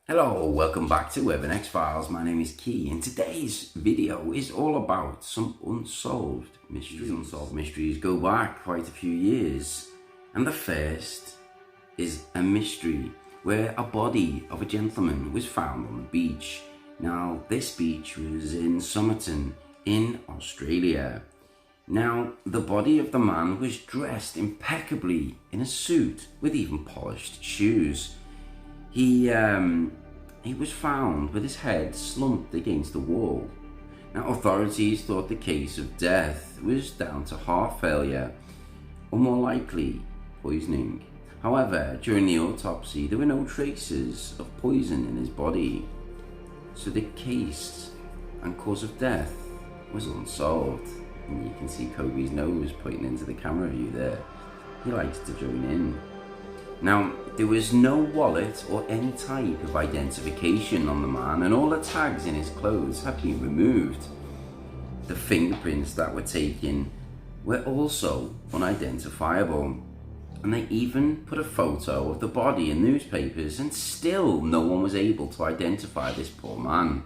Hello, welcome back to X Files. My name is Key, and today's video is all about some unsolved mysteries. Unsolved mysteries go back quite a few years, and the first is a mystery where a body of a gentleman was found on the beach. Now, this beach was in Somerton in Australia. Now, the body of the man was dressed impeccably in a suit with even polished shoes. He was found with his head slumped against the wall. Now, authorities thought the case of death was down to heart failure, or more likely, poisoning. However, during the autopsy, there were no traces of poison in his body, so the case and cause of death was unsolved. And you can see Kobe's nose pointing into the camera view there. He likes to join in. Now, there was no wallet or any type of identification on the man, and all the tags in his clothes had been removed. The fingerprints that were taken were also unidentifiable, and they even put a photo of the body in newspapers, and still no one was able to identify this poor man.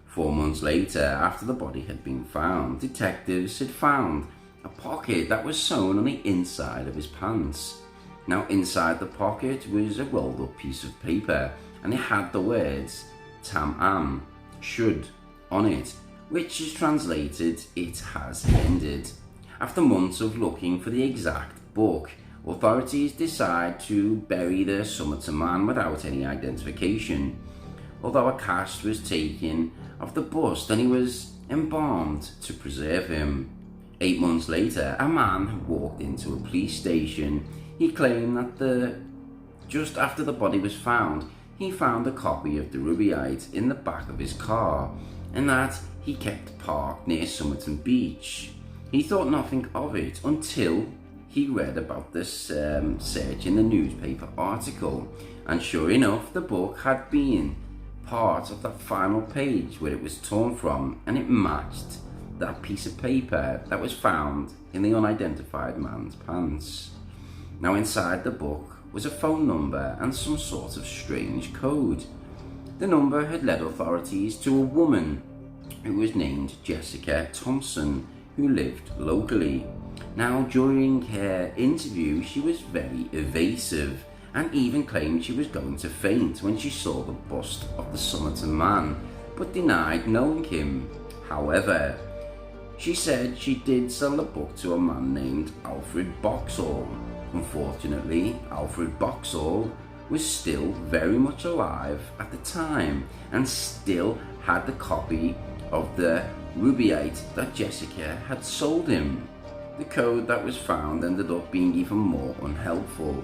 4 months later, after the body had been found, detectives had found a pocket that was sewn on the inside of his pants. Now, inside the pocket was a rolled up piece of paper, and it had the words "Tam Am Should" on it, which is translated "It has ended." After months of looking for the exact book, authorities decide to bury the Somerton man without any identification. Although a cast was taken of the bust and he was embalmed to preserve him. 8 months later, a man who walked into a police station. He claimed that just after the body was found, he found a copy of the Rubaiyat in the back of his car, and that he kept parked near Somerton Beach. He thought nothing of it until he read about this search in the newspaper article, and sure enough, the book had been part of that final page where it was torn from, and it matched that piece of paper that was found in the unidentified man's pants. Now, inside the book was a phone number and some sort of strange code. The number had led authorities to a woman who was named Jessica Thompson, who lived locally. Now, during her interview, she was very evasive and even claimed she was going to faint when she saw the bust of the Somerton man, but denied knowing him. However, she said she did sell the book to a man named Alfred Boxall. Unfortunately, Alfred Boxall was still very much alive at the time and still had the copy of the Rubaiyat that Jessica had sold him. The code that was found ended up being even more unhelpful,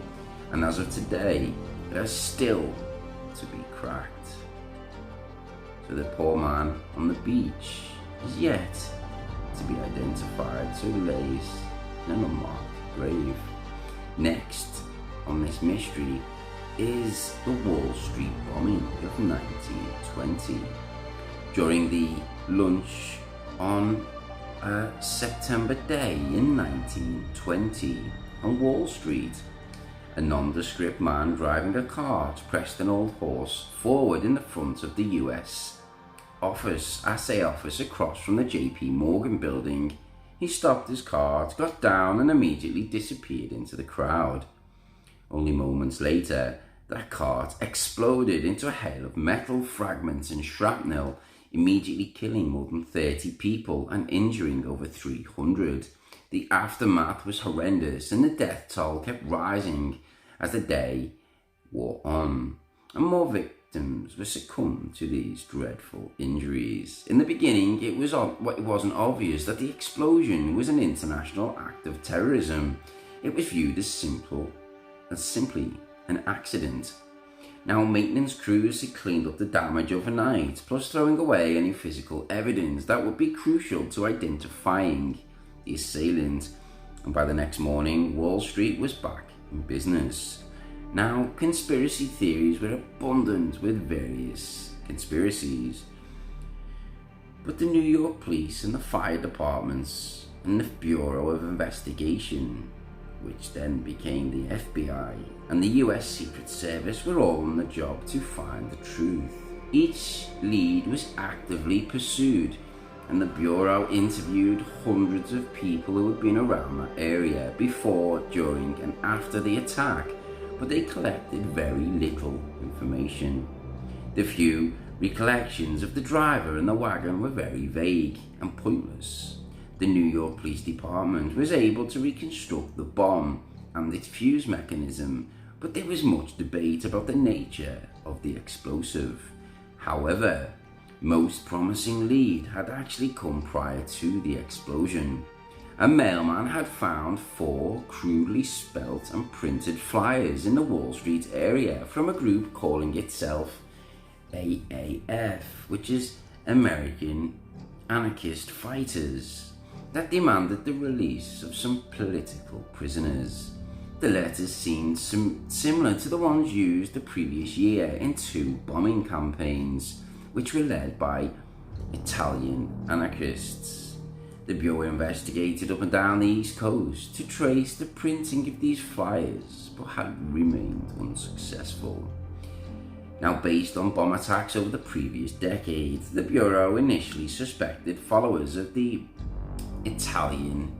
and as of today, it has still to be cracked. So the poor man on the beach is yet to be identified, so he lays in an unmarked grave. Next on this mystery is the Wall Street bombing of 1920. During the lunch on a September day in 1920 on Wall Street, a nondescript man driving a cart pressed an old horse forward in the front of the US assay office across from the JP Morgan building. He stopped his cart, got down, and immediately disappeared into the crowd. Only moments later, that cart exploded into a hail of metal fragments and shrapnel, immediately killing more than 30 people and injuring over 300. The aftermath was horrendous, and the death toll kept rising as the day wore on, and more victims were succumbed to these dreadful injuries. In the beginning, it wasn't obvious that the explosion was an international act of terrorism. It was viewed as simply an accident. Now, maintenance crews had cleaned up the damage overnight, plus throwing away any physical evidence that would be crucial to identifying the assailant, and by the next morning, Wall Street was back in business. Now, conspiracy theories were abundant with various conspiracies, but the New York police and the fire departments and the Bureau of Investigation which then became the FBI, and the US Secret Service were all on the job to find the truth. Each lead was actively pursued, and the Bureau interviewed hundreds of people who had been around that area before, during, and after the attack, but they collected very little information. The few recollections of the driver and the wagon were very vague and pointless. The New York Police Department was able to reconstruct the bomb and its fuse mechanism, but there was much debate about the nature of the explosive. However, most promising lead had actually come prior to the explosion. A mailman had found 4 crudely spelt and printed flyers in the Wall Street area from a group calling itself AAF, which is American Anarchist Fighters, that demanded the release of some political prisoners. The letters seemed similar to the ones used the previous year in 2 bombing campaigns, which were led by Italian anarchists. The Bureau investigated up and down the East Coast to trace the printing of these flyers, but had remained unsuccessful. Now, based on bomb attacks over the previous decade, the Bureau initially suspected followers of the Italian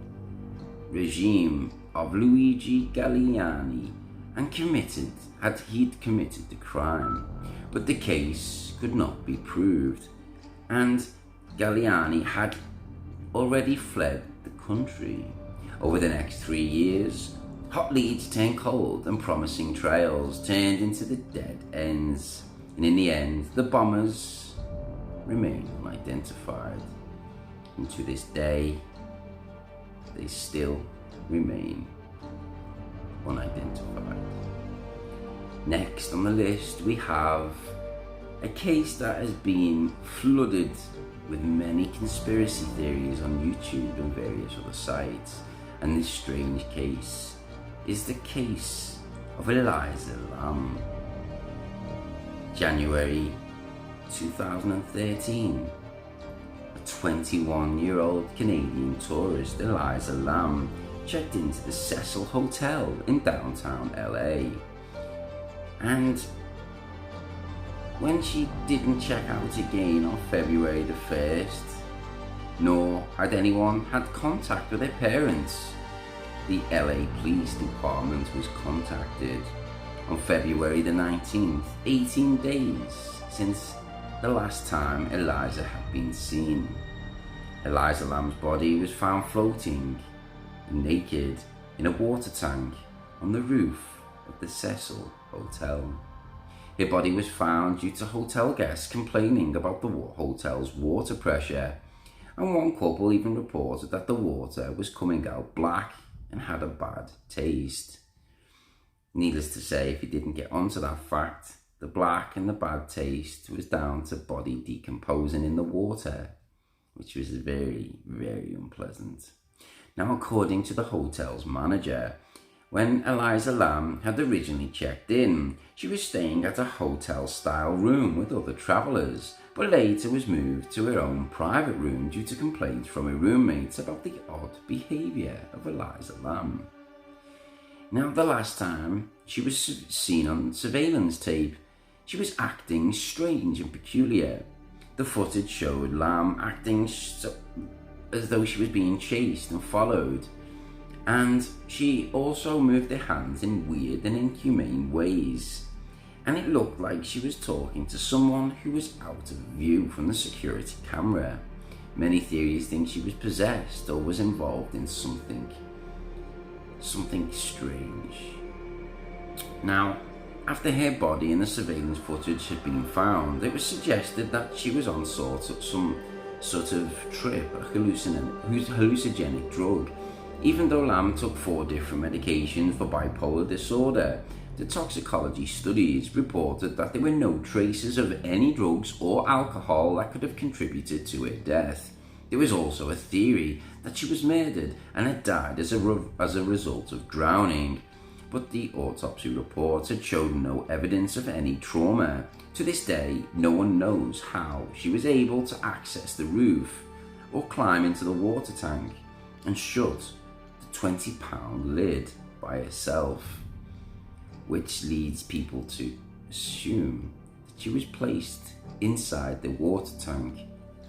regime of Luigi Galliani and he'd committed the crime, but the case could not be proved, and Galliani had already fled the country. Over the next 3 years, hot leads turned cold and promising trails turned into the dead ends, and in the end, the bombers remain unidentified. And to this day, they still remain unidentified. Next on the list, we have a case that has been flooded with many conspiracy theories on YouTube and various other sites, and this strange case is the case of Elisa Lam. January 2013, a 21-year-old Canadian tourist, Elisa Lam, checked into the Cecil Hotel in downtown LA, and when she didn't check out again on February the 1st, nor had anyone had contact with her parents, the LA Police Department was contacted on February the 19th, 18 days since the last time Elisa had been seen. Elisa Lam's body was found floating naked in a water tank on the roof of the Cecil Hotel. Her body was found due to hotel guests complaining about the hotel's water pressure, and one couple even reported that the water was coming out black and had a bad taste. Needless to say, if you didn't get onto that fact, the black and the bad taste was down to body decomposing in the water, which was very, very unpleasant. Now, according to the hotel's manager, when Elisa Lam had originally checked in, she was staying at a hotel-style room with other travellers, but later was moved to her own private room due to complaints from her roommates about the odd behaviour of Elisa Lam. Now, the last time she was seen on surveillance tape, she was acting strange and peculiar. The footage showed Lam acting as though she was being chased and followed, and she also moved her hands in weird and inhumane ways, and it looked like she was talking to someone who was out of view from the security camera. Many theories think she was possessed or was involved in something strange. Now, after her body and the surveillance footage had been found, it was suggested that she was on some sort of trip, a hallucinogenic drug. Even though Lam took 4 different medications for bipolar disorder, the toxicology studies reported that there were no traces of any drugs or alcohol that could have contributed to her death. There was also a theory that she was murdered and had died as a result of drowning, but the autopsy reports had shown no evidence of any trauma. To this day, no one knows how she was able to access the roof or climb into the water tank and shut the 20-pound lid by herself, which leads people to assume that she was placed inside the water tank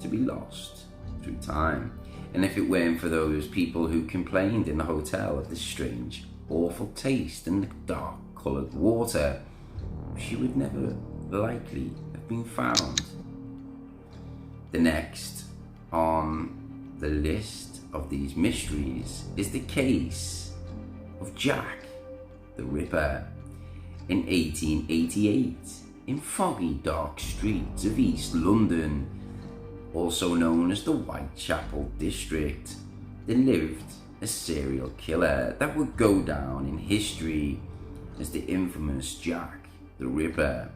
to be lost through time. And if it weren't for those people who complained in the hotel of the strange, awful taste in the dark coloured water, she would never likely have been found. The next on the list of these mysteries is the case of Jack the Ripper. In 1888, in foggy dark streets of East London, also known as the Whitechapel district, there lived a serial killer that would go down in history as the infamous Jack the Ripper.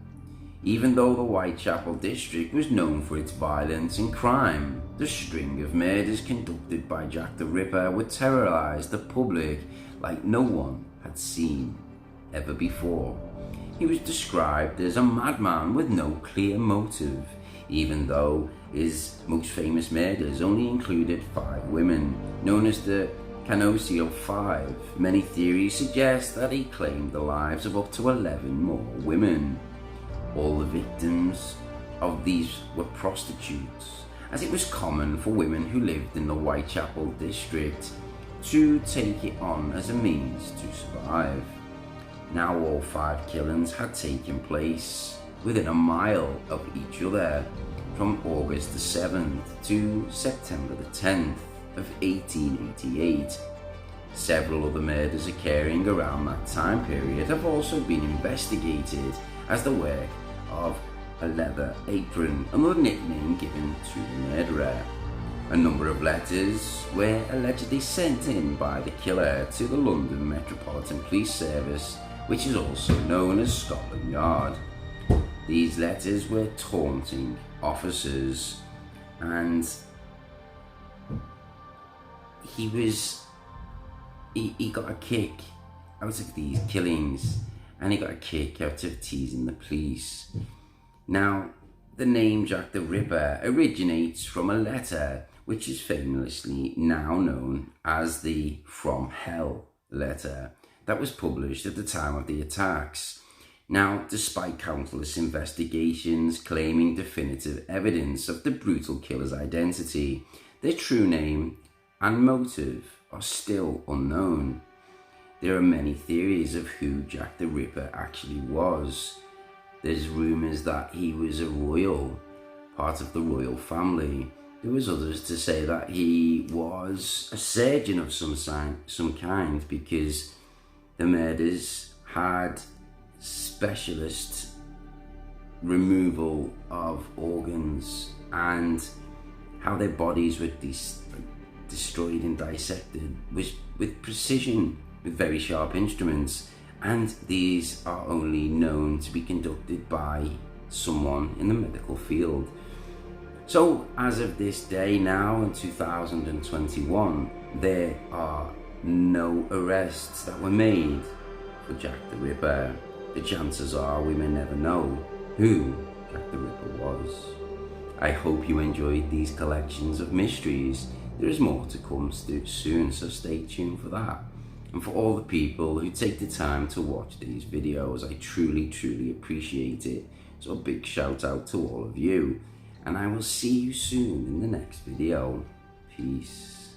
Even though the Whitechapel district was known for its violence and crime, the string of murders conducted by Jack the Ripper would terrorize the public like no one had seen ever before. He was described as a madman with no clear motive, even though his most famous murders only included 5 women, known as the Canossio 5. Many theories suggest that he claimed the lives of up to 11 more women. All the victims of these were prostitutes, as it was common for women who lived in the Whitechapel district to take it on as a means to survive. Now all 5 killings had taken place within a mile of each other from August the 7th to September the 10th of 1888. Several other murders occurring around that time period have also been investigated as the work of a leather apron, another nickname given to the murderer. A number of letters were allegedly sent in by the killer to the London Metropolitan Police Service, which is also known as Scotland Yard. These letters were taunting officers, and he got a kick out of these killings, and he got a kick out of teasing the police. Now, the name Jack the Ripper originates from a letter which is famously now known as the From Hell letter that was published at the time of the attacks. Now, despite countless investigations claiming definitive evidence of the brutal killer's identity, their true name and motive are still unknown. There are many theories of who Jack the Ripper actually was. There's rumours that he was a royal, part of the royal family. There was others to say that he was a surgeon of some kind, because the murders had specialist removal of organs, and how their bodies were destroyed and dissected was with precision, with very sharp instruments, and these are only known to be conducted by someone in the medical field. So as of this day now in 2021, there are no arrests that were made for Jack the Ripper. The chances are we may never know who Jack the Ripper was. I hope you enjoyed these collections of mysteries. There is more to come soon, so stay tuned for that. And for all the people who take the time to watch these videos, I truly appreciate it. So a big shout out to all of you. And I will see you soon in the next video. Peace.